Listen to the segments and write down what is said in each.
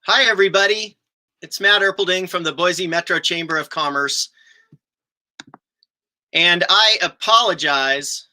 Hi, everybody. It's Matt Erpelding from the Boise Metro Chamber of Commerce. And I apologize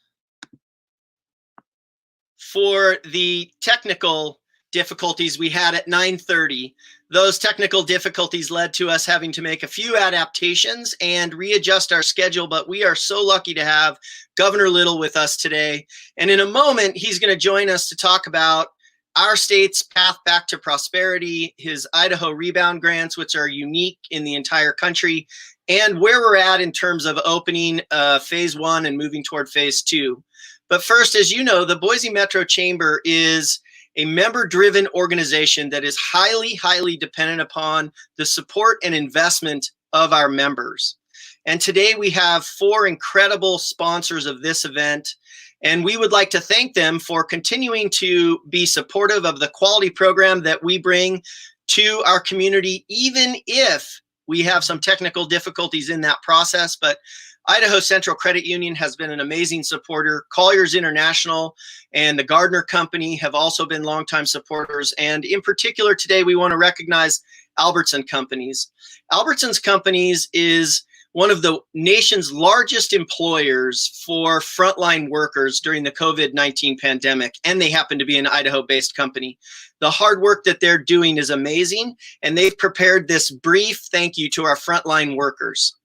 for the technical difficulties we had at 9:30. Those technical difficulties led to us having to make a few adaptations and readjust our schedule, but we are so lucky to have Governor Little with us today. And in a moment, he's going to join us to talk about our state's path back to prosperity, his Idaho Rebound grants, which are unique in the entire country, and where we're at in terms of opening phase one and moving toward phase two. But first, as you know, the Boise Metro Chamber is a member-driven organization that is highly, highly dependent upon the support and investment of our members. And today we have four incredible sponsors of this event, and we would like to thank them for continuing to be supportive of the quality program that we bring to our community, even if we have some technical difficulties in that process. But Idaho Central Credit Union has been an amazing supporter. Colliers International and the Gardner Company have also been longtime supporters. And in particular, today we want to recognize Albertson Companies. Albertson's Companies is one of the nation's largest employers for frontline workers during the COVID-19 pandemic, and they happen to be an Idaho-based company. The hard work that they're doing is amazing, and they've prepared this brief thank you to our frontline workers.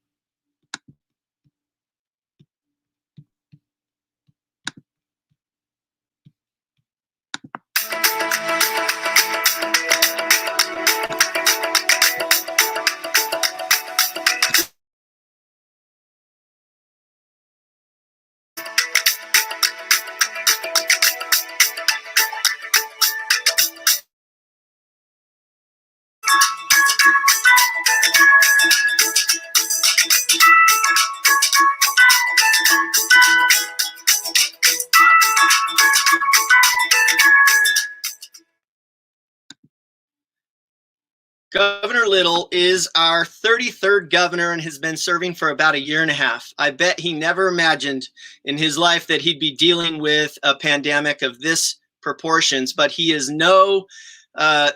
Governor Little is our 33rd governor and has been serving for about a year and a half. I bet he never imagined in his life that he'd be dealing with a pandemic of this proportions, but he is no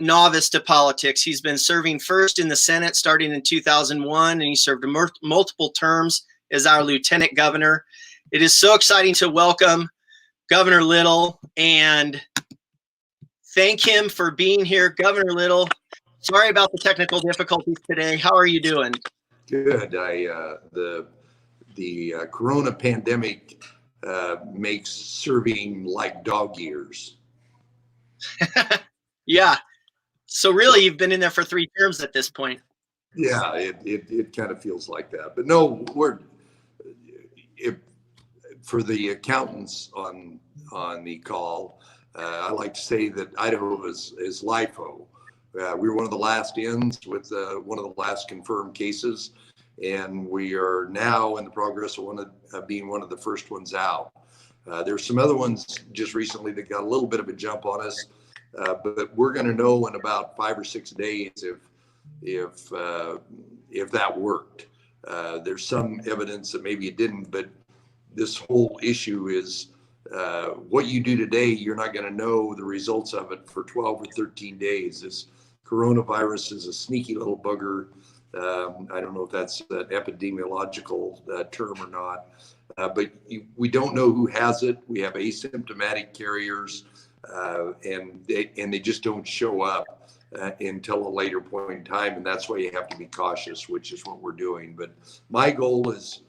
novice to politics. He's been serving first in the Senate starting in 2001, and he served multiple terms as our lieutenant governor. It is so exciting to welcome Governor Little and thank him for being here. Governor Little, sorry about the technical difficulties today. How are you doing? Good. The corona pandemic makes serving like dog years. Yeah. So really, you've been in there for 3 terms at this point. Yeah, it kind of feels like that. But no, for the accountants on the call, I like to say that Idaho is LIFO. We were one of the last ins with one of the last confirmed cases, and we are now in the progress of being one of the first ones out. There's some other ones just recently that got a little bit of a jump on us, but we're going to know in about 5 or 6 days if that worked. There's some evidence that maybe it didn't, but this whole issue is what you do today, you're not going to know the results of it for 12 or 13 days. This coronavirus is a sneaky little bugger. I don't know if that's an epidemiological term or not, but we don't know who has it. We have asymptomatic carriers, and they just don't show up until a later point in time, and that's why you have to be cautious, which is what we're doing. But my goal is,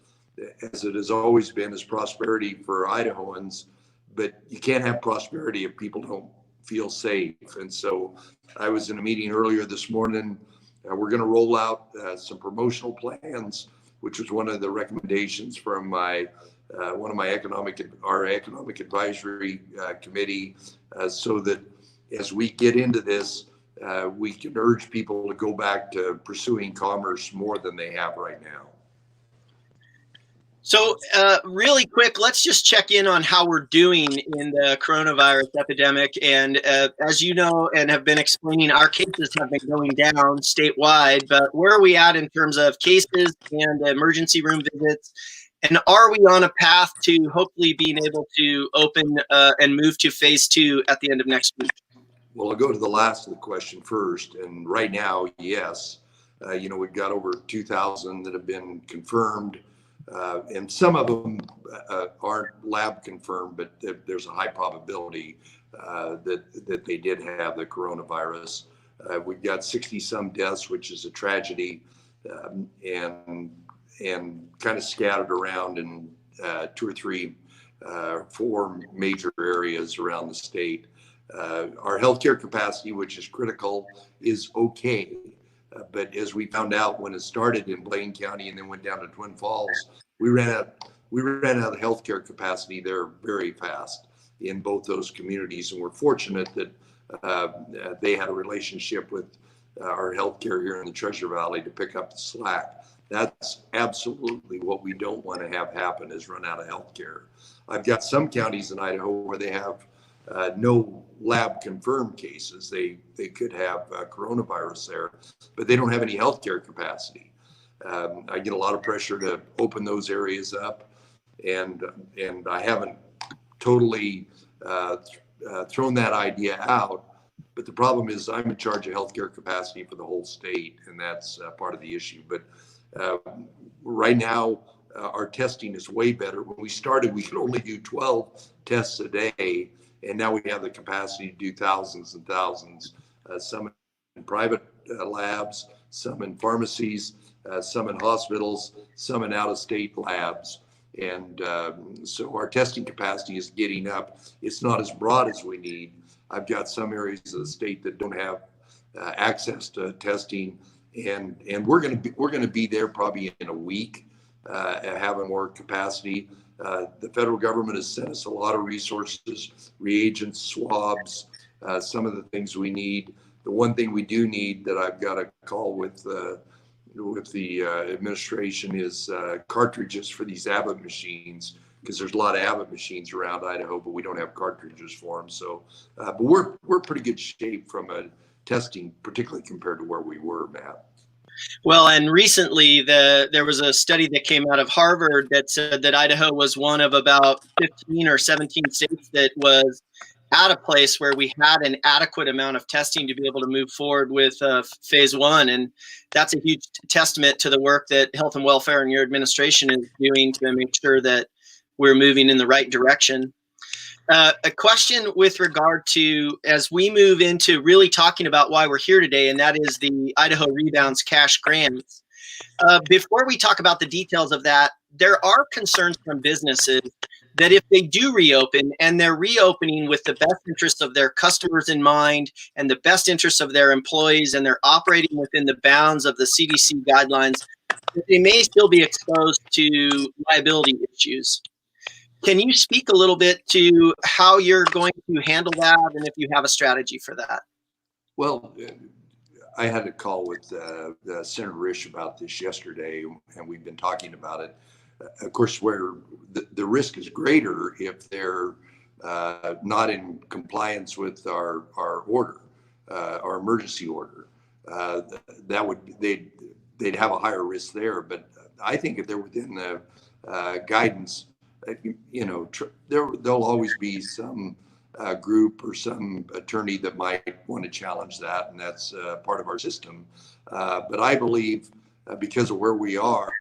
as it has always been, is prosperity for Idahoans, but you can't have prosperity if people don't feel safe. And so I was in a meeting earlier this morning. We're going to roll out some promotional plans, which was one of the recommendations from one of my economic advisory committee, so that as we get into this, we can urge people to go back to pursuing commerce more than they have right now. So really quick, let's just check in on how we're doing in the coronavirus epidemic. And as you know and have been explaining, our cases have been going down statewide, but where are we at in terms of cases and emergency room visits? And are we on a path to hopefully being able to open and move to phase 2 at the end of next week? Well, I'll go to the last of the question first. And right now, yes, we've got over 2,000 that have been confirmed. And some of them aren't lab confirmed, but there's a high probability that they did have the coronavirus. We've got 60 some deaths, which is a tragedy, and kind of scattered around in two or three, four major areas around the state. Our healthcare capacity, which is critical, is okay. But as we found out when it started in Blaine County and then went down to Twin Falls, we ran out of healthcare capacity there very fast in both those communities. And we're fortunate that they had a relationship with our healthcare here in the Treasure Valley to pick up the slack. That's absolutely what we don't want to have happen, is run out of healthcare. I've got some counties in Idaho where they have no lab confirmed cases. They could have coronavirus there, but they don't have any healthcare capacity. I get a lot of pressure to open those areas up, and I haven't totally thrown that idea out. But the problem is I'm in charge of healthcare capacity for the whole state, and that's part of the issue. But right now, our testing is way better. When we started, we could only do 12 tests a day, and now we have the capacity to do thousands and thousands, some in private labs, some in pharmacies, some in hospitals, some in out-of-state labs. And so our testing capacity is getting up. It's not as broad as we need. I've got some areas of the state that don't have access to testing, and we're going to be there probably in a week, having more capacity. The federal government has sent us a lot of resources, reagents, swabs, some of the things we need. The one thing we do need that I've got a call with the administration is cartridges for these Abbott machines, because there's a lot of Abbott machines around Idaho, but we don't have cartridges for them. So, but we're pretty good shape from a testing, particularly compared to where we were, Matt. Well, and recently there was a study that came out of Harvard that said that Idaho was one of about 15 or 17 states that was at a place where we had an adequate amount of testing to be able to move forward with phase one. And that's a huge testament to the work that Health and Welfare and your administration is doing to make sure that we're moving in the right direction. A question with regard to, as we move into really talking about why we're here today, and that is the Idaho Rebounds cash grants. Before we talk about the details of that, there are concerns from businesses that if they do reopen, and they're reopening with the best interests of their customers in mind and the best interests of their employees, and they're operating within the bounds of the CDC guidelines, that they may still be exposed to liability issues. Can you speak a little bit to how you're going to handle that, and if you have a strategy for that? Well, I had a call with Senator Risch about this yesterday, and we've been talking about it. Of course, where the risk is greater if they're not in compliance with our order, our emergency order. They'd have a higher risk there. But I think if they're within the guidance, there'll always be some group or some attorney that might want to challenge that, and that's part of our system. But I believe because of where we are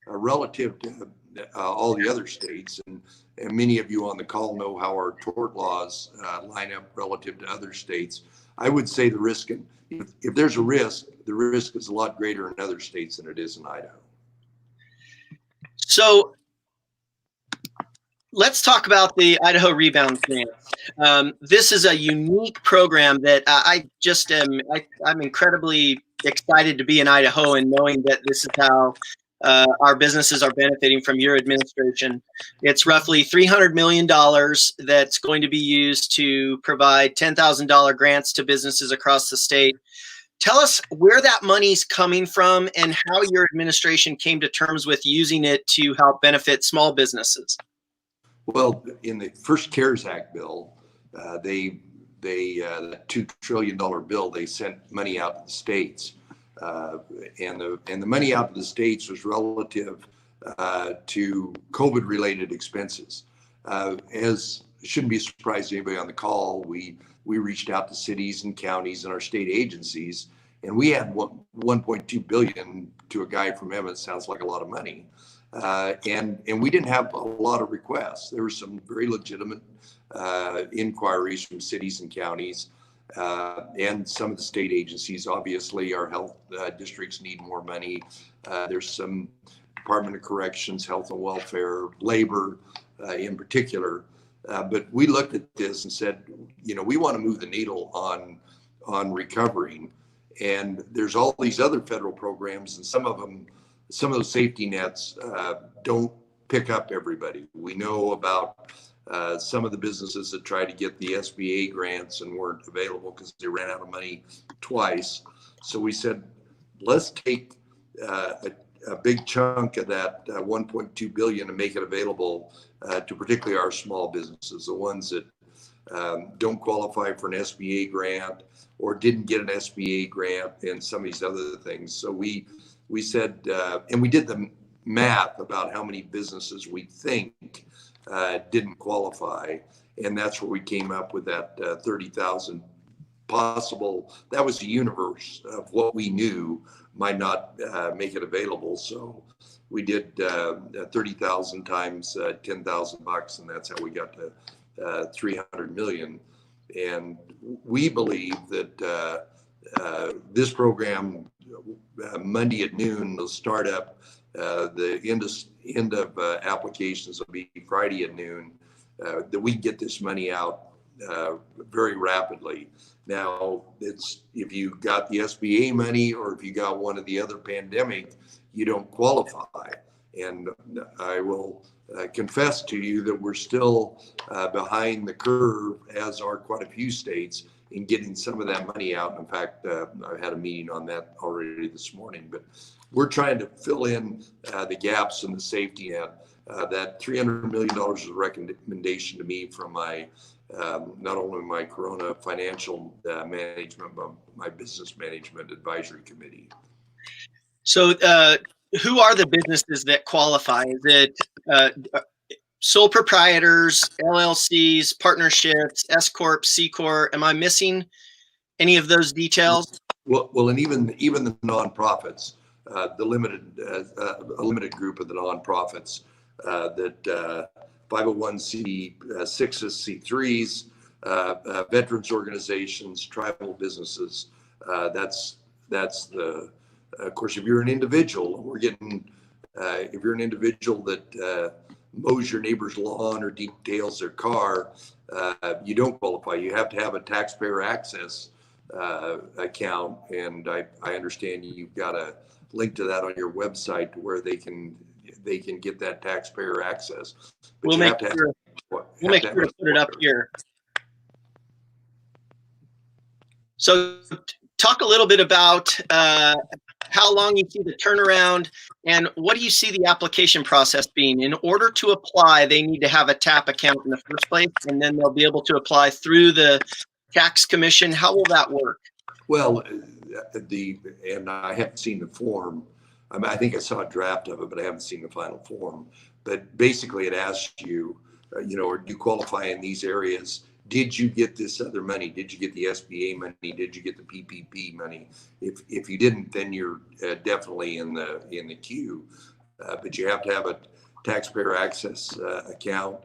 relative to all the other states, and many of you on the call know how our tort laws line up relative to other states, I would say the risk, if there's a risk, the risk is a lot greater in other states than it is in Idaho. So let's talk about the Idaho Rebound Grant. This is a unique program that I'm incredibly excited to be in Idaho, and knowing that this is how our businesses are benefiting from your administration. It's roughly $300 million that's going to be used to provide $10,000 grants to businesses across the state. Tell us where that money's coming from and how your administration came to terms with using it to help benefit small businesses. Well, in the first CARES Act bill, the $2 trillion bill, they sent money out to the states. And the money out to the states was relative to COVID-related expenses. As it shouldn't be a surprise to anybody on the call, we reached out to cities and counties and our state agencies, and we had 1.2 billion to a guy from Emmett. Sounds like a lot of money. And we didn't have a lot of requests. There were some very legitimate inquiries from cities and counties, and some of the state agencies. Obviously, our health districts need more money. There's some Department of Corrections, Health and Welfare, Labor in particular. But we looked at this and said, we want to move the needle on recovering. And there's all these other federal programs, and some of those safety nets don't pick up everybody. We know about some of the businesses that tried to get the SBA grants and weren't available because they ran out of money twice. So we said, let's take a big chunk of that 1.2 billion and make it available to particularly our small businesses, the ones that don't qualify for an SBA grant or didn't get an SBA grant and some of these other things. So we said, and we did the math about how many businesses we think didn't qualify. And that's where we came up with that 30,000 possible. That was the universe of what we knew might not make it available. So we did 30,000 times $10,000, and that's how we got to 300 million. And we believe that this program, Monday at noon, will start up. The end of applications will be Friday at noon. That we can get this money out very rapidly. Now, it's if you got the SBA money or if you got one of the other pandemic, you don't qualify. And I will confess to you that we're still behind the curve, as are quite a few states, in getting some of that money out. In fact, I had a meeting on that already this morning. But we're trying to fill in the gaps in the safety net. That $300 million is a recommendation to me from my not only my Corona financial management, but my business management advisory committee. So who are the businesses that qualify? Is it sole proprietors, LLCs, partnerships, S Corp, C Corp? Am I missing any of those details? Well, and even the nonprofits, the limited a limited group of the nonprofits that 501c6s, C3s, veterans organizations, tribal businesses. That's the. Of course, if you're an individual, we're getting. If you're an individual that mows your neighbor's lawn or details their car, you don't qualify. You have to have a taxpayer access account, and I understand you've got a link to that on your website to where they can get that taxpayer access. But we'll make sure to put it up here. So talk a little bit about how long you see the turnaround and what do you see the application process being? In order to apply, they need to have a TAP account in the first place, and then they'll be able to apply through the tax commission. How will that work? Well, and I haven't seen the form. I think I saw a draft of it, but I haven't seen the final form. But basically, it asks you, or do you qualify in these areas? Did you get this other money? Did you get the SBA money? Did you get the PPP money? If you didn't, then you're definitely in the queue. But you have to have a taxpayer access account,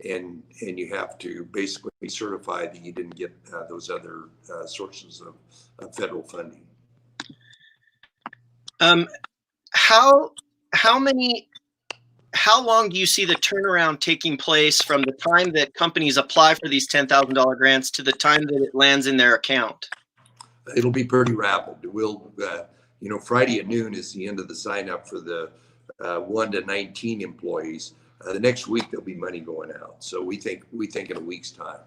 and you have to basically certify that you didn't get those other sources of federal funding. How long do you see the turnaround taking place from the time that companies apply for these $10,000 grants to the time that it lands in their account? It'll be pretty rapid. We'll, Friday at noon is the end of the sign up for the 1 to 19 employees. The next week there'll be money going out. So we think in a week's time.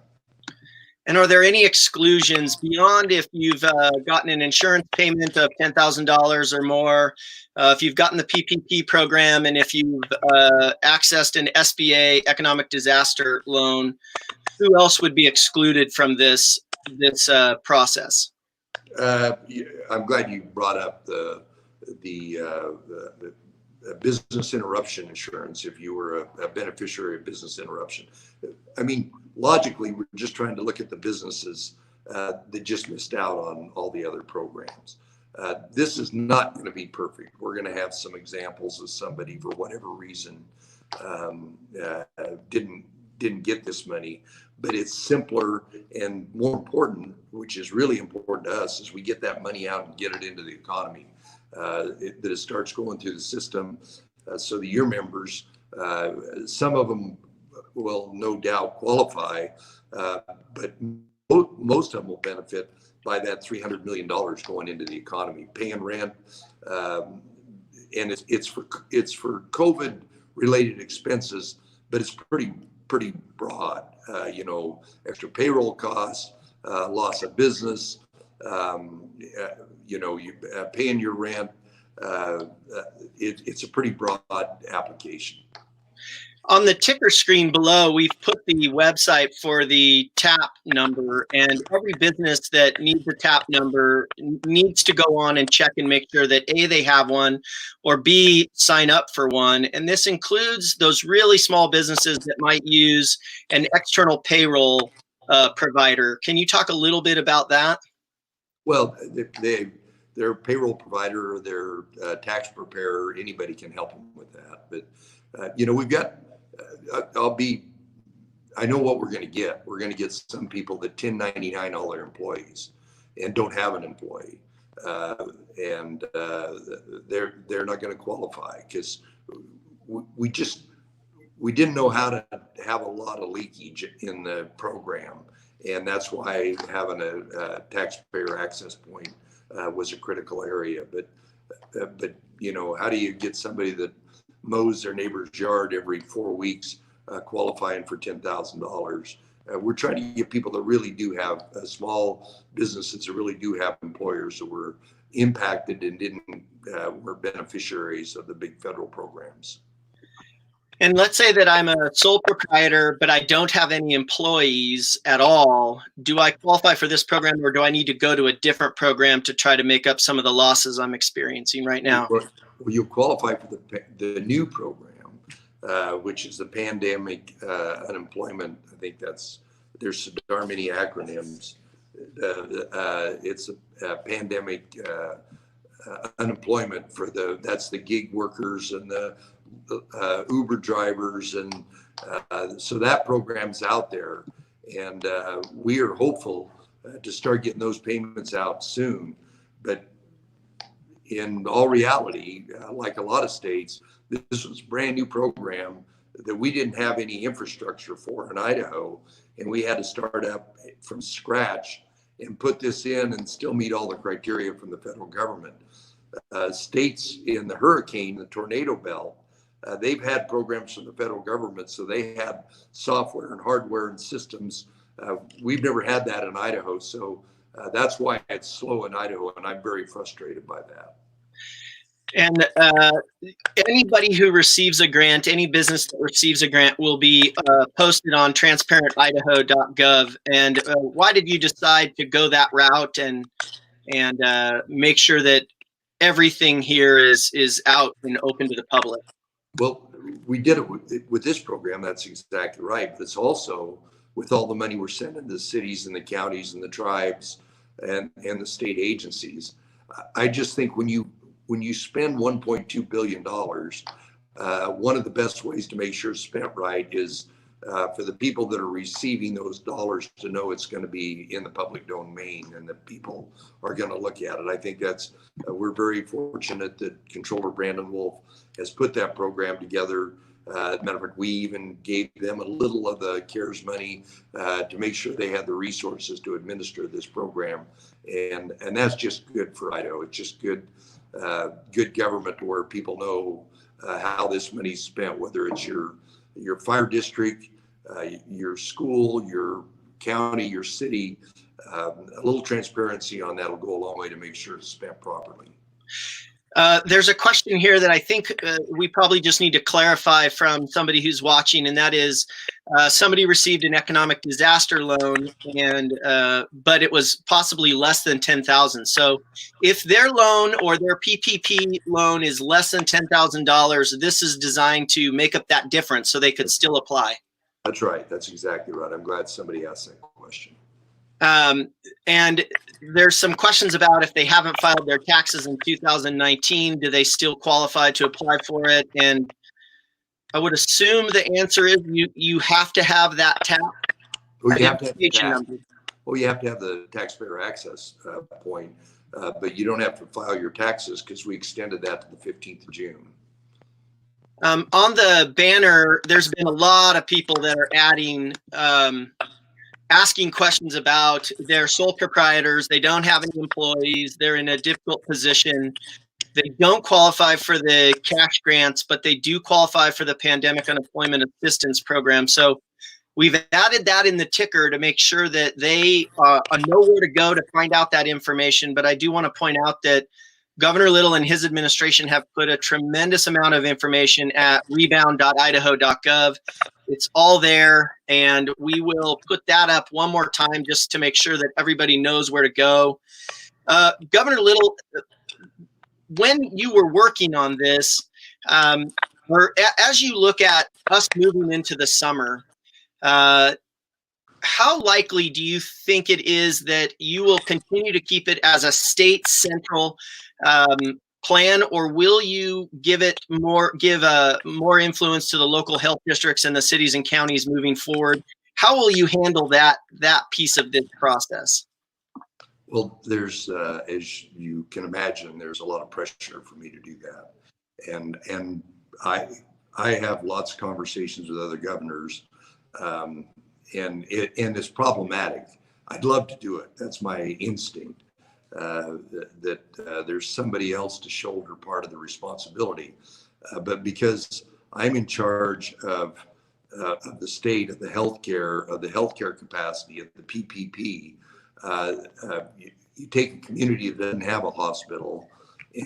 And are there any exclusions beyond if you've gotten an insurance payment of $10,000 or more, if you've gotten the PPP program, and if you've accessed an SBA economic disaster loan? Who else would be excluded from this process? I'm glad you brought up the business interruption insurance. If you were a beneficiary of business interruption, I mean, logically, we're just trying to look at the businesses that just missed out on all the other programs. This is not going to be perfect. We're going to have some examples of somebody for whatever reason didn't get this money, but it's simpler and more important, which is really important to us, is we get that money out and get it into the economy, that it starts going through the system, so that your members, some of them will no doubt qualify, but most of them will benefit by that $300 million going into the economy, paying rent, and it's for COVID related expenses, but it's pretty broad. Extra payroll costs, loss of business, you paying your rent. It's a pretty broad application. On the ticker screen below, we've put the website for the TAP number, and every business that needs a TAP number needs to go on and check and make sure that A, they have one, or B, sign up for one. And this includes those really small businesses that might use an external payroll provider. Can you talk a little bit about that? Well, their payroll provider or their tax preparer, anybody can help them with that. But, we've got, I know what we're going to get. We're going to get some people that 1099 all their employees and don't have an employee. And they're not going to qualify because we didn't know how to have a lot of leakage in the program. And that's why having a taxpayer access point was a critical area. But how do you get somebody that mows their neighbor's yard every 4 weeks qualifying for $10,000? We're trying to get people that really do have small businesses that really do have employers that were impacted and were beneficiaries of the big federal programs. And let's say that I'm a sole proprietor, but I don't have any employees at all. Do I qualify for this program, or do I need to go to a different program to try to make up some of the losses I'm experiencing right now? Well, you'll qualify for the new program, which is the pandemic unemployment. I think there's so darn many acronyms. It's a pandemic unemployment that's the gig workers and the Uber drivers, and so that program's out there, and we are hopeful to start getting those payments out soon. But in all reality, like a lot of states, this was a brand new program that we didn't have any infrastructure for in Idaho, and we had to start up from scratch and put this in and still meet all the criteria from the federal government. States in the tornado belt, they've had programs from the federal government, so they had software and hardware and systems. We've never had that in Idaho, so that's why it's slow in Idaho, and I'm very frustrated by that. And anybody who receives a grant, any business that receives a grant, will be posted on transparentidaho.gov. And why did you decide to go that route and make sure that everything here is out and open to the public? Well, we did it with this program. That's exactly right. But it's also with all the money we're sending to the cities and the counties and the tribes and the state agencies. I just think when you spend $1.2 billion, one of the best ways to make sure it's spent right is for the people that are receiving those dollars to know it's going to be in the public domain and that people are going to look at it. I think we're very fortunate that Controller Brandon Wolf has put that program together. As a matter of fact, we even gave them a little of the CARES money to make sure they had the resources to administer this program. And that's just good for Idaho. It's just good government where people know how this money's spent, whether it's your fire district, your school, your county, your city. A little transparency on that will go a long way to make sure it's spent properly. There's a question here that I think we probably just need to clarify from somebody who's watching, and that is somebody received an economic disaster loan, but it was possibly less than $10,000. So if their loan or their PPP loan is less than $10,000, this is designed to make up that difference so they could still apply. That's right. That's exactly right. I'm glad somebody asked that question. And there's some questions about if they haven't filed their taxes in 2019, do they still qualify to apply for it? And I would assume the answer is you have to have that tax Well, you have to have the identification tax. number. Well, you have to have the taxpayer access point, but you don't have to file your taxes because we extended that to the 15th of June. On the banner, there's been a lot of people that are adding, asking questions about their sole proprietors. They don't have any employees. They're in a difficult position. They don't qualify for the cash grants, but they do qualify for the pandemic unemployment assistance program. So we've added that in the ticker to make sure that they know where to go to find out that information. But I do want to point out that Governor Little and his administration have put a tremendous amount of information at rebound.idaho.gov. It's all there, and we will put that up one more time just to make sure that everybody knows where to go. Governor Little, when you were working on this, or as you look at us moving into the summer, how likely do you think it is that you will continue to keep it as a state central plan, or will you give more influence to the local health districts and the cities and counties moving forward? How will you handle that piece of this process? Well, there's, as you can imagine, there's a lot of pressure for me to do that, and I have lots of conversations with other governors. And it's problematic. I'd love to do it. That's my instinct, that there's somebody else to shoulder part of the responsibility. But because I'm in charge of the state, of the healthcare capacity, of the PPP, you take a community that doesn't have a hospital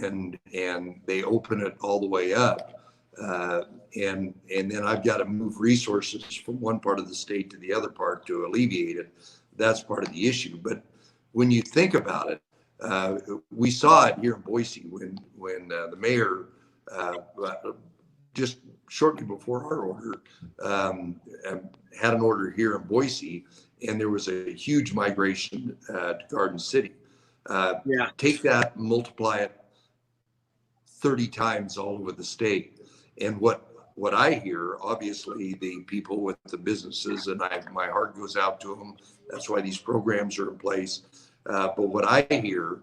and they open it all the way up. And then I've got to move resources from one part of the state to the other part to alleviate it. That's part of the issue. But when you think about it, we saw it here in Boise when the mayor, just shortly before our order, had an order here in Boise, and there was a huge migration to Garden City. Take that, multiply it 30 times all over the state. And what I hear, obviously, the people with the businesses, and my heart goes out to them. That's why these programs are in place. But what I hear,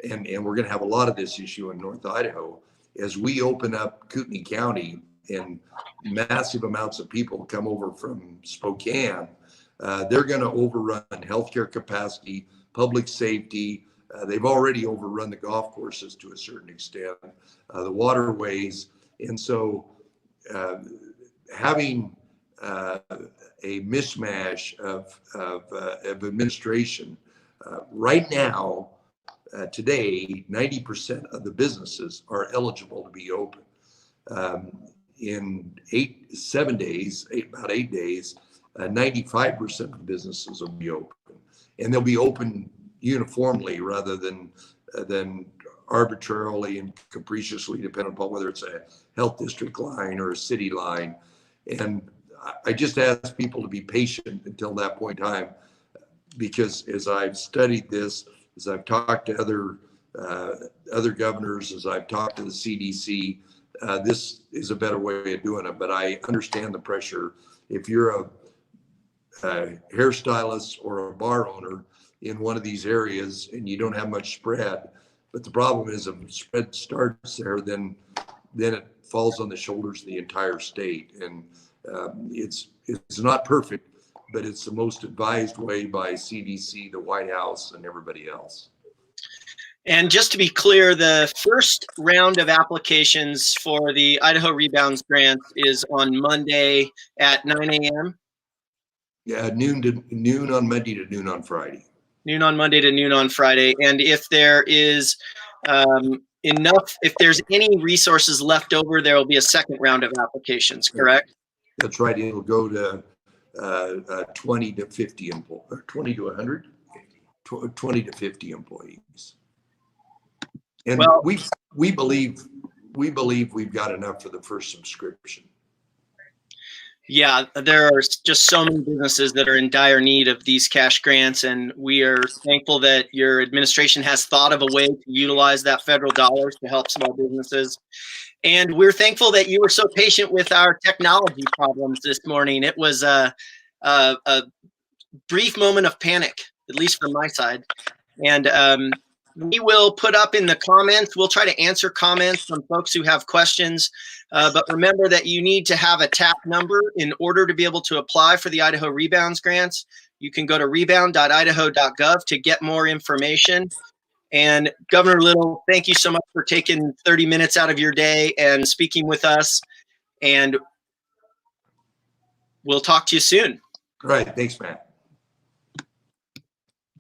and we're going to have a lot of this issue in North Idaho, as we open up Kootenai County and massive amounts of people come over from Spokane, they're going to overrun healthcare capacity, public safety. They've already overrun the golf courses to a certain extent, the waterways. And so having a mishmash of administration, right now, today, 90% of the businesses are eligible to be open. In about 8 days, 95% of the businesses will be open. And they'll be open uniformly rather than arbitrarily and capriciously, depending upon whether it's a health district line or a city line. And I just ask people to be patient until that point in time, because as I've studied this, as I've talked to other governors, as I've talked to the CDC, this is a better way of doing it. But I understand the pressure. If you're a hairstylist or a bar owner in one of these areas and you don't have much spread, but the problem is if spread starts there, then it falls on the shoulders of the entire state. And it's not perfect, but it's the most advised way by CDC, the White House, and everybody else. And just to be clear, the first round of applications for the Idaho Rebounds grant is on Monday at 9 a.m. Yeah, noon on Monday to noon on Friday. Noon on Monday to noon on Friday. And if there is if there's any resources left over, there will be a second round of applications, correct? That's right. It'll go to 20 to 50 or 20 to 100, 20 to 50 employees. And well, we believe we've got enough for the first subscription. Yeah, there are just so many businesses that are in dire need of these cash grants, and we are thankful that your administration has thought of a way to utilize that federal dollars to help small businesses. And we're thankful that you were so patient with our technology problems this morning. It was a brief moment of panic, at least from my side. And we will put up in the comments, we'll try to answer comments from folks who have questions. But remember that you need to have a TAP number in order to be able to apply for the Idaho Rebounds grants. You can go to rebound.idaho.gov to get more information. And Governor Little, thank you so much for taking 30 minutes out of your day and speaking with us. And we'll talk to you soon. All right. Thanks, Matt.